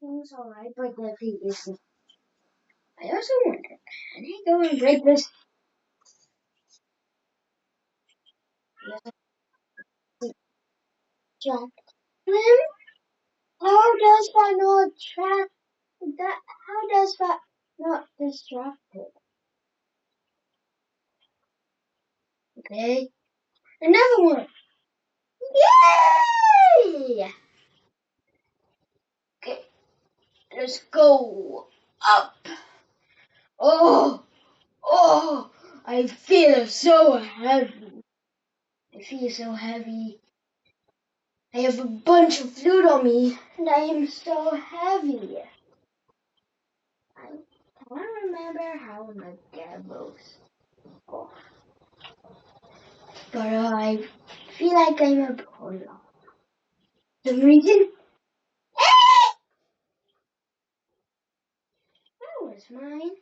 everything's alright, but the thing is, I also wonder, can I go and break this? Distract him? How does that not track that? How does that not distract it? Okay, another one. Yay! Okay, let's go up. Oh, oh! I feel so heavy. I feel so heavy. I have a bunch of fluid on me, and I am so heavy. I can't remember how my dad goes. Oh. But I feel like I'm a polo. Some reason? That was mine.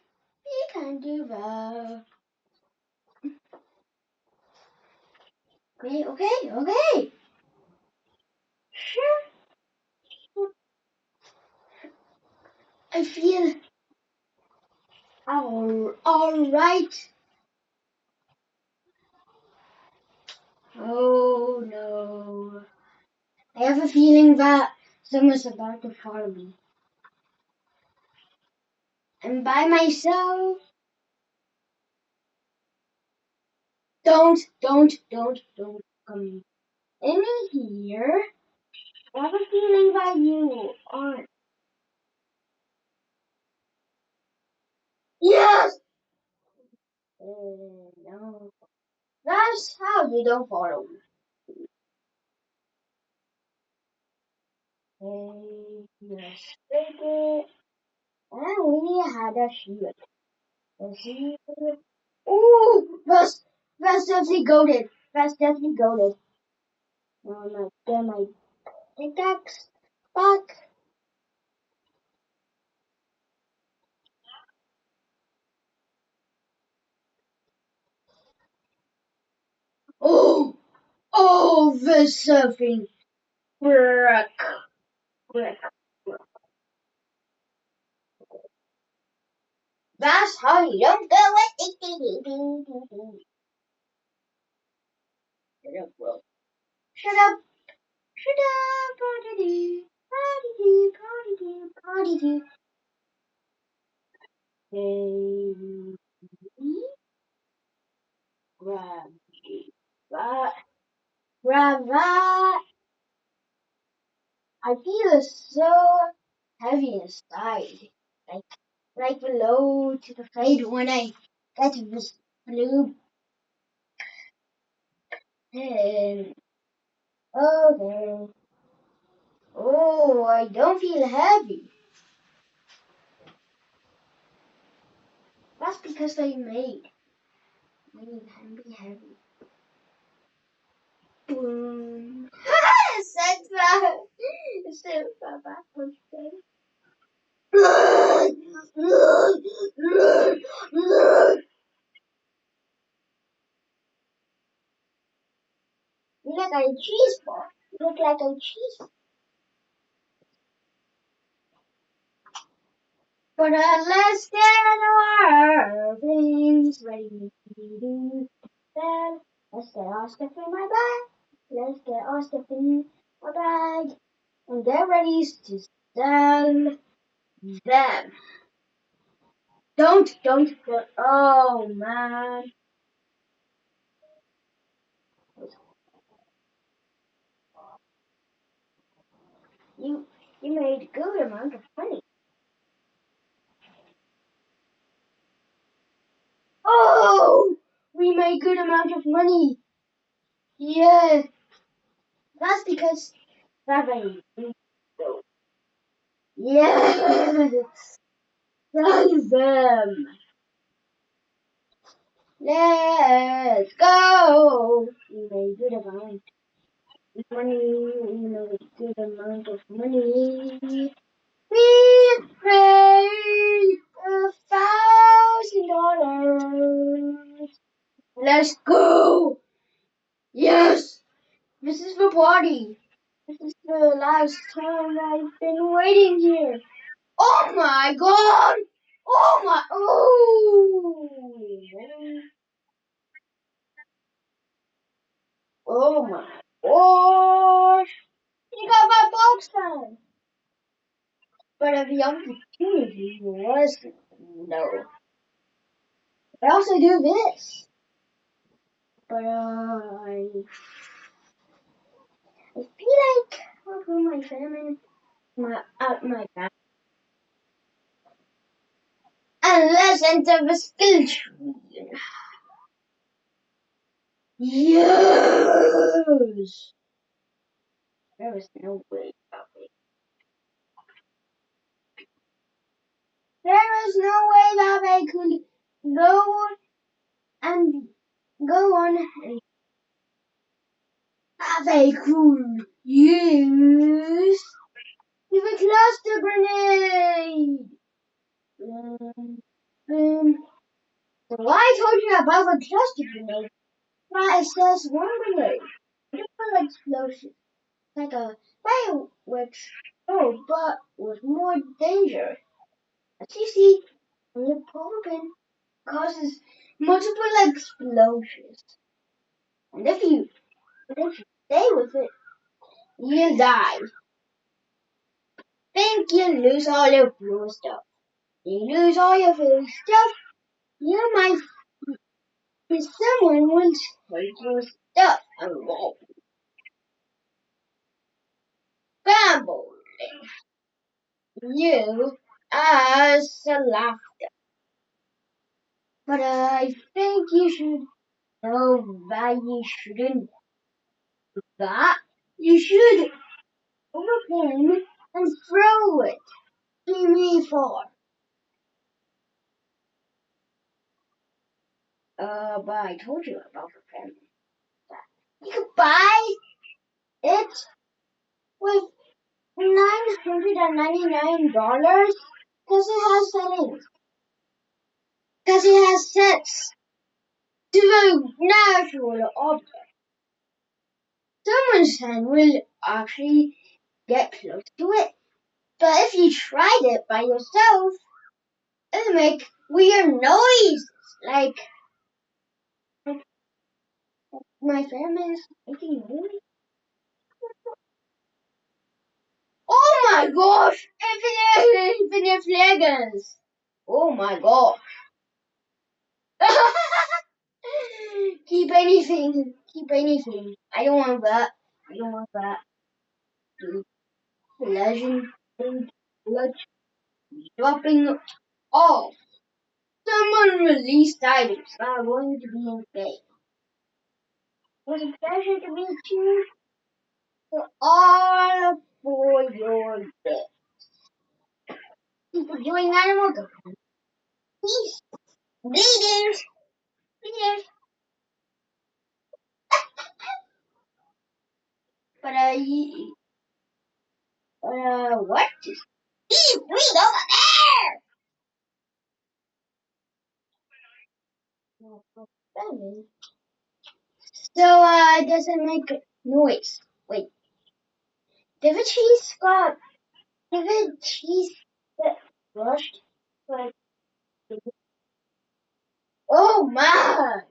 You can do that. Okay. Sure. I feel all right. Oh no. I have a feeling that someone's about to follow me. I'm by myself. Don't come in here. I have a feeling that you aren't. Yes! No. That's how you don't follow me. Yes, take it. And we had a shield. A shield. Ooh! That's definitely goaded. That's definitely goaded. Get my pickaxe back. Oh! Oh, the surfing. Brick. Brick. That's how you don't do it. Shut up, bro. Shut up. Shut up. Party. Party. Party. Party. Hey. Grab that. Grab that. I feel so heavy inside. Like, like below to the fade when I get to this blue pen. Okay. Oh, I don't feel heavy. That's because they made him be heavy. Boom. Setback. Setback. You look like a cheese ball. You look like a cheese. But let's get our things ready to do that. Let's get our stuff in my bag. Let's get our stuff in my bag. And get ready to sell them. Don't. Oh man. You you made a good amount of money. Oh, we made good amount of money. Yeah, that's because that made yes, sell them. Let's go. We made good amount of money. We made good amount of money. We paid $1,000. Let's go. Yes. This is the party. This is the last time I've been waiting here. Oh my god! Oh my, oh my gosh! You got my box time! But the opportunity was no. I also do this. But I feel like for my family, my back. Unless enter the skill tree. Yes! There was no way that way. There was no way that I could go and go on and that I could use the cluster grenade. Boom. So I told you about the cluster grenade. That it says one grenade. Different explosion. Like a fireworks. Oh, but with more danger. As you see, the pin causes multiple explosions. And if you stay with it, you'll die. Think you lose all your blue stuff. You lose all your blue stuff, you might someone will take your stuff and rob gamble you as a laugh. But I think you should know why you shouldn't do that. You should open him and throw it to me for. But I told you about the pen. You could buy it with $999 because it has settings. Because it has sets to the natural object. Someone's hand will actually get close to it. But if you tried it by yourself, it'll make weird noises. Like my family is making noise. Oh my gosh! Infinite flaggers! Oh my gosh! Keep anything. Keep anything. I don't want that. I don't want that. Dude, legend. Let's dropping off. Someone released items that are going to be in game. It was a pleasure to meet you. For all for your day. Keep enjoying Animal Garden. Peace. Leaders. Leaders. But what? Steve, read over there. So it doesn't make noise. Wait, did the cheese get crushed? Like, oh man!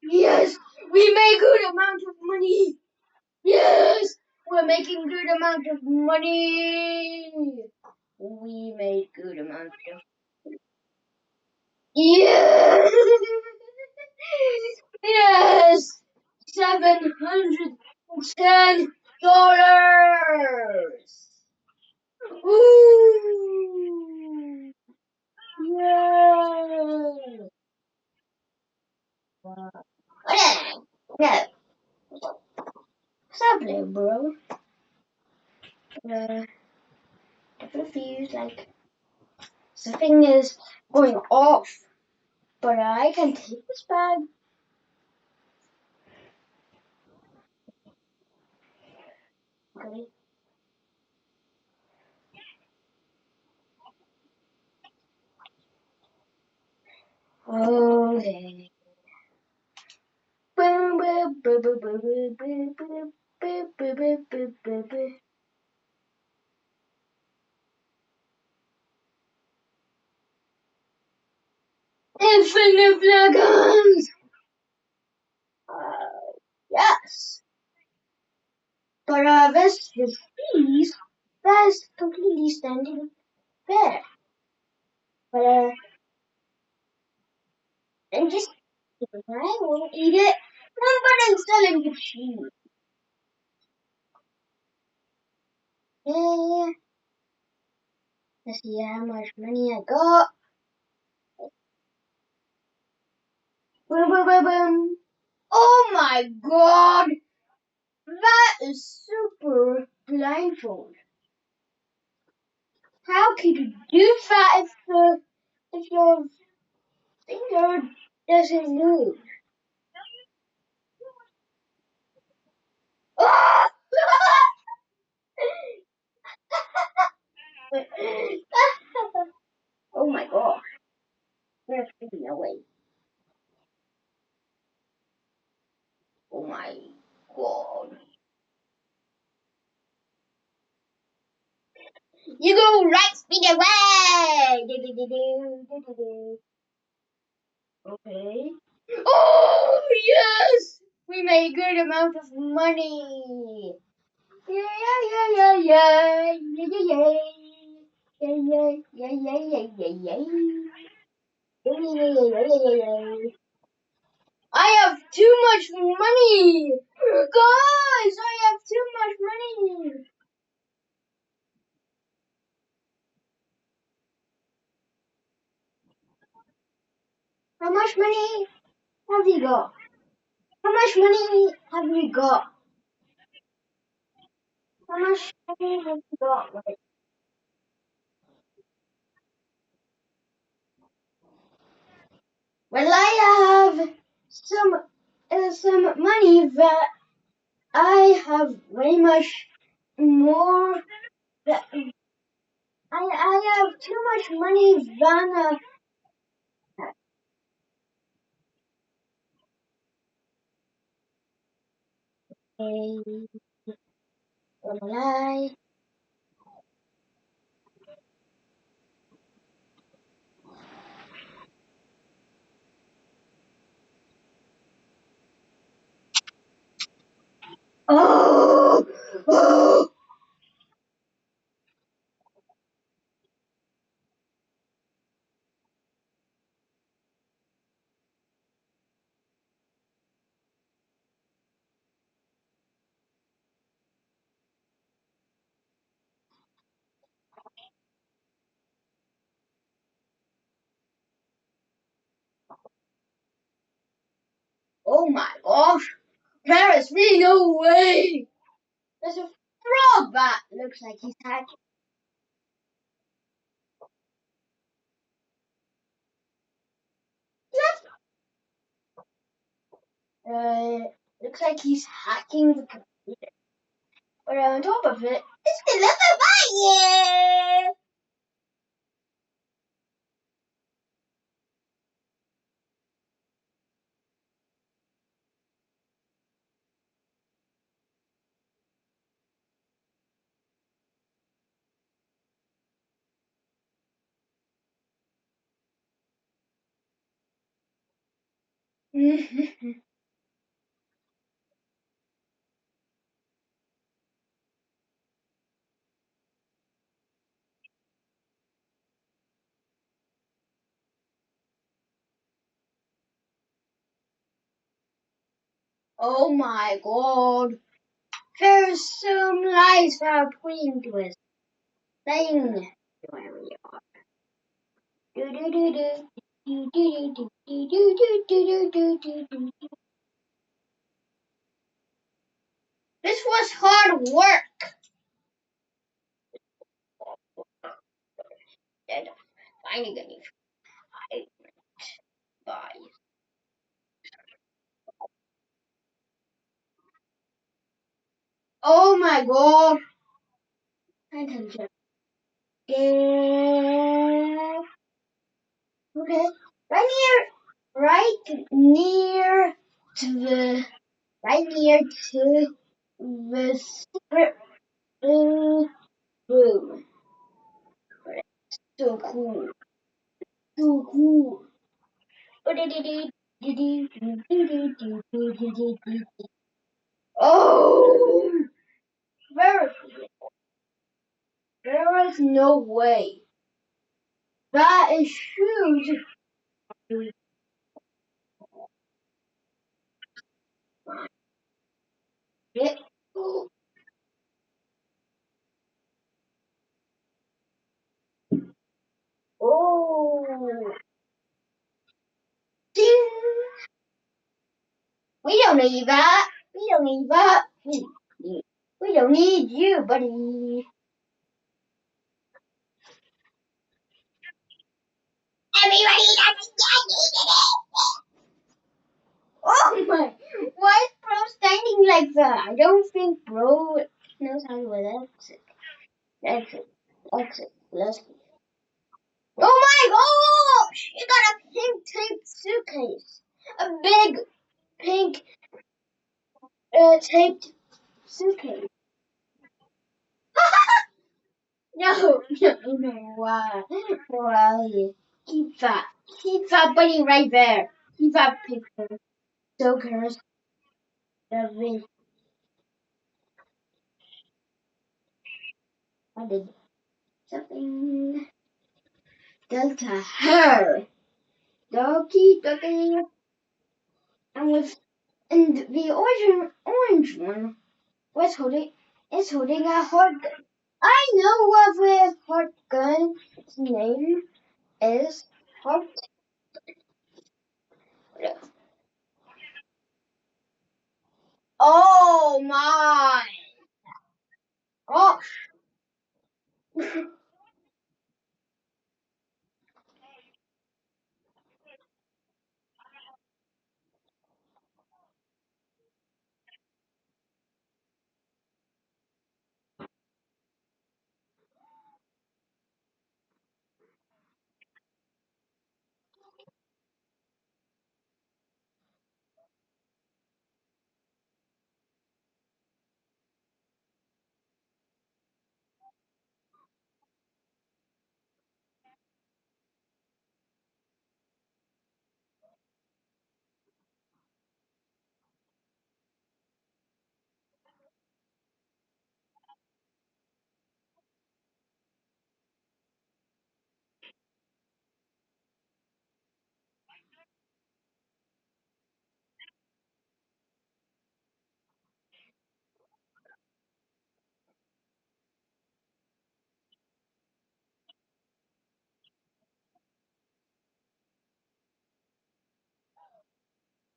Yes, we made good amount of money. Yes, we're making good amount of money. We made good amount of yes, yes, $710. Ooh, yeah. Yeah, stop there, bro. Uh, it feels like something is going off, but I can take this bag. Okay. Okay. Infinite dragons! Yes. But this his piece that's completely standing there. But and just I won't eat it. But I'm selling the cheese. Yeah. Let's see how much money I got. Boom, boom, boom, boom. Oh my god! That is super blindfold. How can you do that if your finger doesn't move? Ah! Oh my god. There's no way. Oh my god. You go right speed away! Okay. Oh yes! We made a good amount of money. Yeah, yeah, yeah, yeah, yeah, yeah, yeah, yeah, yeah, yeah, yeah, yeah, yeah, yeah, yeah, yeah, yeah, yeah, yeah, yeah. I have too much money, guys. I have too much money. How much money have you got? How much money have you got? How much money have you got? Like, well, I have some money that I have way much more. That I have too much money than a lie. Oh, oh, oh my gosh! There is really no way. There's a frog that looks like he's hacking. Looks like he's hacking the computer. But on top of it, it's delivered by you. Oh my god. There's some lies that are pointing to this thing. Where we are. Do-do-do-do. Do-do-do-do. Do-do-do-do-do-do-do. This was hard work. And finally, I buy. Oh my god. Attention. Yeah. Okay. Right near to the, right near to the secret room. So cool. So cool. Oh, very cool. There is no way. That is huge. Yeah. Oh, ding. We don't need that. We don't need that. We don't need you, buddy. Everybody that's Oh my! Why is Bro standing like that? I don't think Bro knows how to exit. Exit. Exit. Let's go. Oh my gosh! You got a pink taped suitcase. A big pink taped suitcase. No, no, no, why? Why? Keep that. Keep that bunny right there. Keep that picture. So cursed. That we I did something done to her. Doggy, doggy. And with and the orange one was holding is holding a heart gun. I know what the heart gun's name is. Heart. Oh my gosh!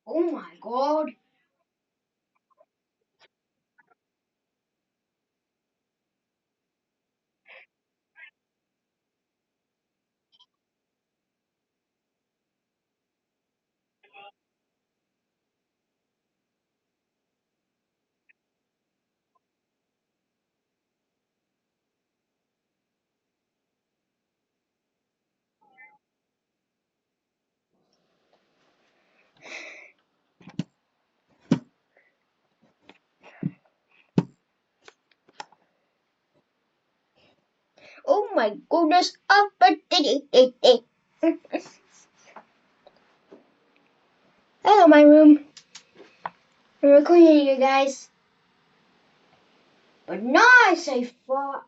Oh my god! Oh my goodness! Up a Hello, my room. I'm recording you guys. But now I say fuck.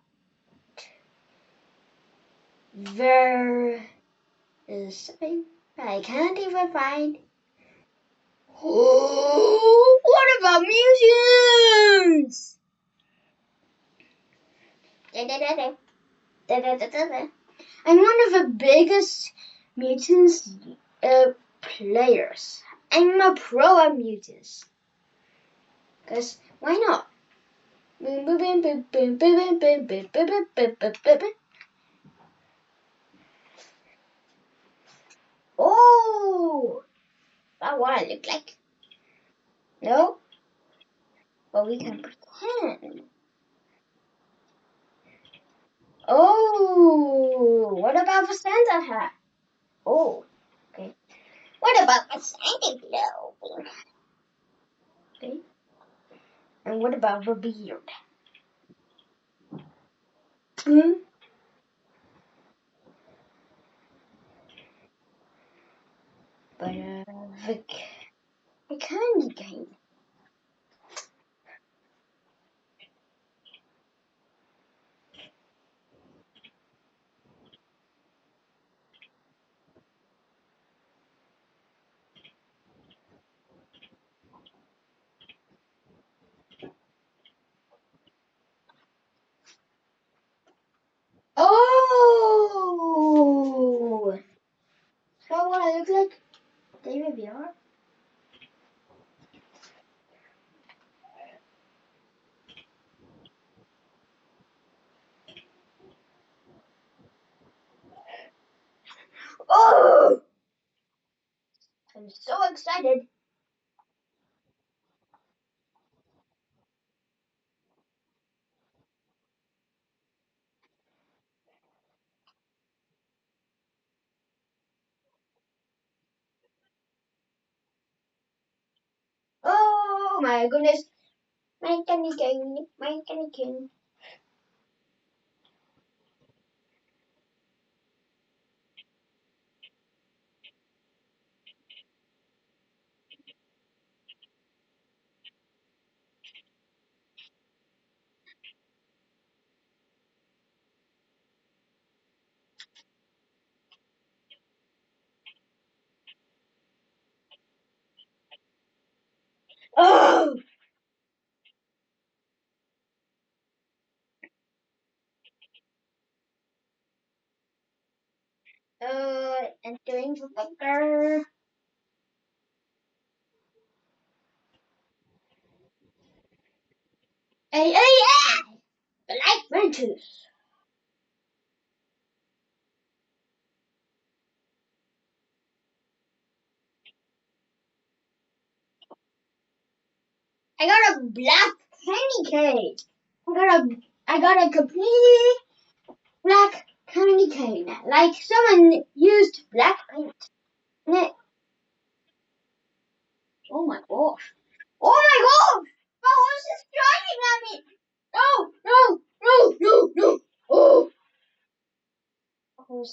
There is something I can't even find. Oh, what about mutants? I'm one of the biggest mutants players. I'm a pro at mutants. Cause why not? Oh, that's what I look like. No, but we can pretend. Oh, what about the Santa hat? Oh, okay. What about the Santa Globe? Okay. And what about the beard? Hmm? But the candy cane. Oh! So what I look like? David VR? Oh! I'm so excited. Oh my goodness. My candy cane. My candy cane. Oh! Entering the bunker. Hey, hey, hey! Black Mantis. I got a black candy cane. I got a completely black candy cane. Like someone used black paint. And it, oh my gosh. Oh my gosh! Oh, this is driving at me! No, no, no, no, no! Oh! Oh,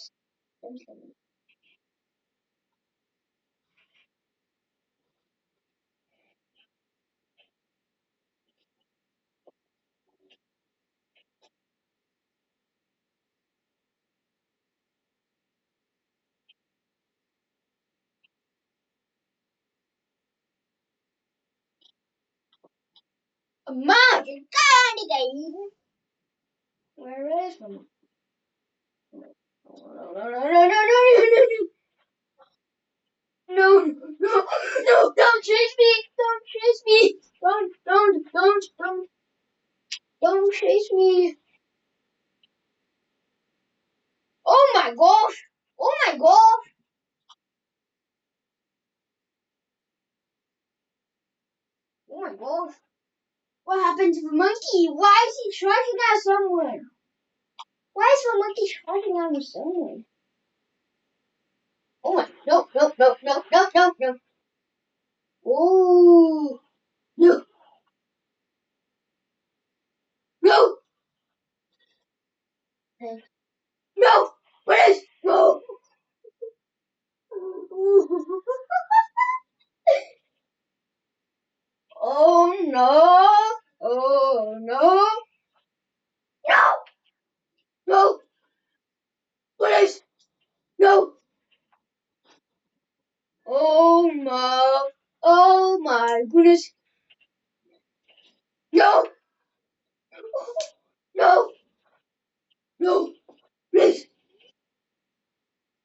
a magic candy cane! Where is the... No, no, no, no, no, no, no, no, no, no, no, no, don't chase me! Don't chase me! Don't chase me! Oh my gosh! Oh my gosh! Oh my gosh! What happened to the monkey? Why is he charging at someone? Why is the monkey charging at someone? Oh my! No! No! No! No! No! No! No! Oh! No! No! No! Please! No! Oh no! Oh no! No! No! Please! No! Oh my! Oh my goodness! No! No! No! Please!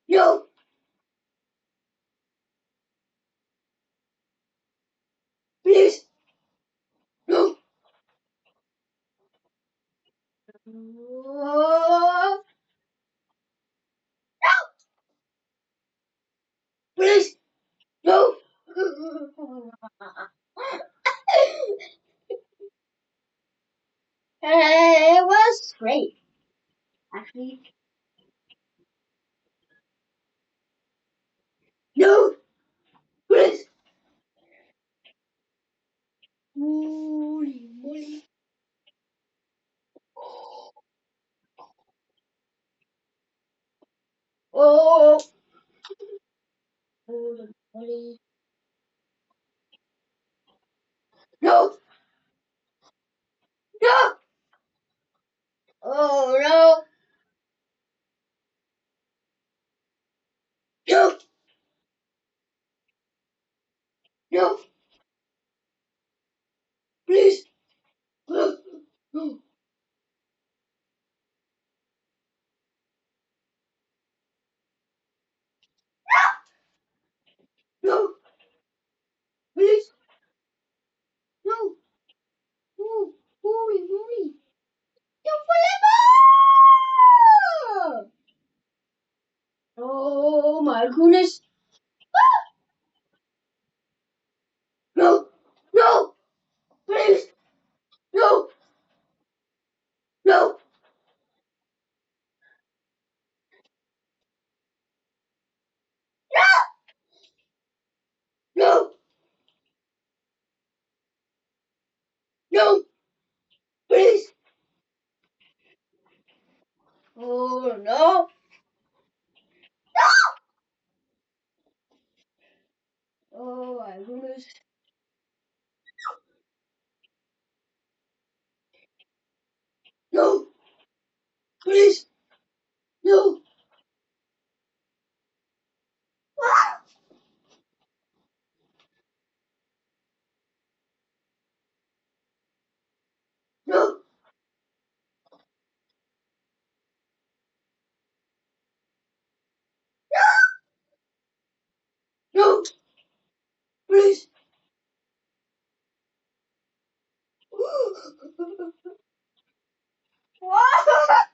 No! Please! No! Oh, please! No! It was great, actually. No! Please! Holy moly. Oh, holy moly. No, no. Oh, no, no, no, please. No, no, no, please. No, no, holy moly. No, forever. Oh, my goodness. No, no, please. No, no, no, no, please. Oh, no. Oh, my goodness. No, please. No. Ah, no, no, please. What?